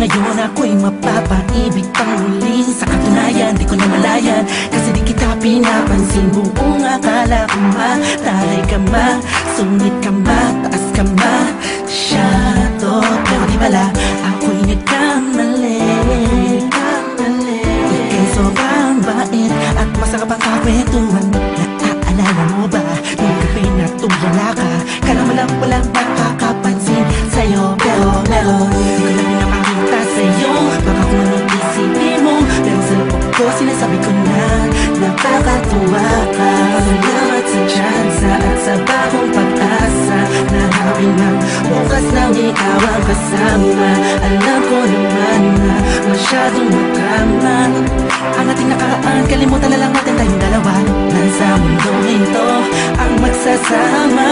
Ngayon ako'y mapapaibig pang muli. Sa katunayan, di ko na malayan, kasi di kita pinapansin. Buong akala ko mataray ka ma, sungit ka ma, taas ka ma, shadow. Pero di pala, ako'y nagkamali. Ika'y sobrang bait at masarap ang kakwentuhan. Naaalala mo ba, nung gabi na tumulala ka? Kala mo lang walang nakakapansin sa'yo, pero meron. Di ko lang pinapakita sa'yo, baka kung anong isipin mo, pero sa loob ko sinasabi ko na napakatuwa ka. Salamat sa tsansa at sa bagong pag-asa na hawin ng bukas nang ikaw ang kasama. Alam ko naman na masyadong magkama ang ating nakaraan, kalimutan na lang natin tayong dalawa. Nasa mundong ito ang magsasama.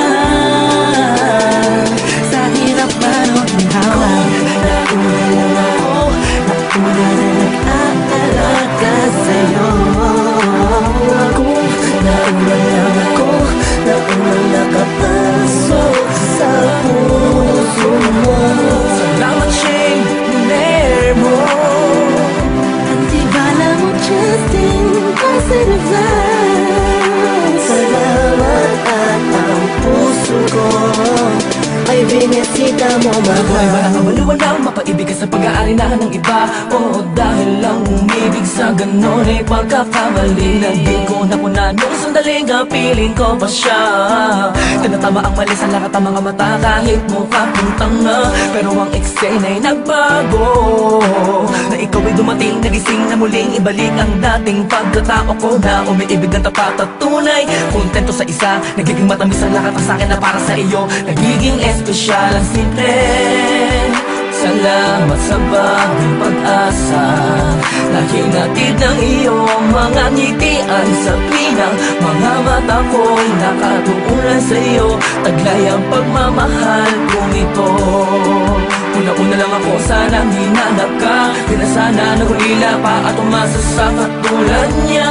Sa hirap man o ginhawa, nauna lang ako, nauna na nag-aalaga sa'yo. Nauna lang ako, nauna nakapasok sa puso mo. Salamat, Shane, nunay mo. Di ba alam mo, Justin, kasi nag-vlog. Salamat at ang puso ko ay binisita mo, mahal. Ay walang kabaluan lang, mapaibig ka sa pag-aari na ng iba. Oo, dahil lang umibig sa ganon ay pagkakamali. Naging ko na po na nung sandaling piling ko pa siya. Tinatama ang mali sa lahat ng mga mata, kahit mukha kong tanga. Pero ang eksena ay nagbago, na ikaw ay dumating, nagising na muling ibalik ang dating pagkatao ko na umiibig ng tapat at tunay. Kontento sa isa, nagiging matamis ang lahat ng sakin na para sa iyo. Nagiging espesyal ang simple. Salamat sa bagong pag-asa na hinatid ng iyong mga ngitian. Sa pinang mga mata ko'y nakatuunan sa iyo, taglay ang pagmamahal kong ito. Una-una lang ako, sanang hinanap ka, di na sana nahulila pa at umasa sa katulad niya.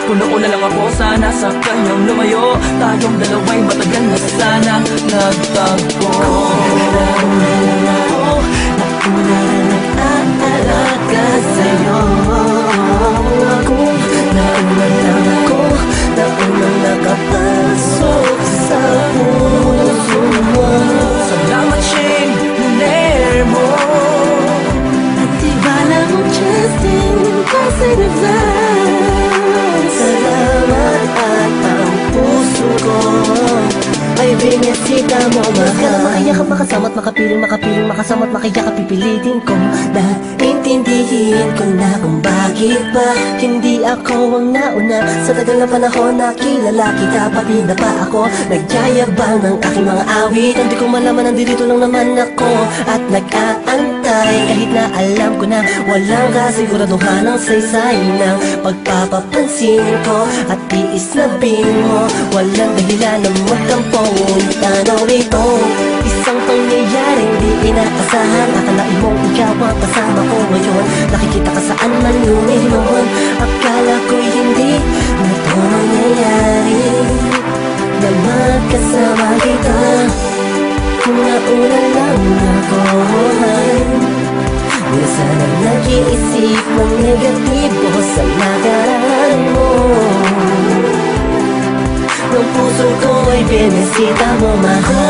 Una-una lang ako, sana sa kanyang lumayo, tayong dalawa'y matagal na sana nagtagpo. Una lang ako, nauna na nag-aalaga sa'yo. Ako, nauna lang ako, nauna nakapasok sa puso mo. Salamat, Shane, nunay mo. At di ba alam mo, Justin, kasi nag-vlog. Salamat at ang puso ko ay binisita mo, mahal. Ka na makaiyak at makasama at makapiling, makasama at makaiyak at pipilitin ko na intindihin ko na kung bakit ba hindi ako ang nauna. Sa tagal na panahon na kilala kita, pati na pa ako nagyayabang ng aking mga awit. Hindi ko malaman, nandito lang naman ako at nag-aantay, kahit na alam ko na walang kasiguraduhan ng saysay ng pagpapapansin ko at tiis na mo. Walang dahilan na magtampo, ngunit tanaw nito isang pangyayaring di inaasahan. Akalain mong ikaw ang kasama ko ngayon, nakikita ka saan man lumiluhon. Akala ko'y hindi na ito mangyayari, na magkasama kita. Kung nauna lang ako, di na sana nag-iisip ng negatibo sa nakaraan mo. Ng puso ko ay binisita mo, mahal.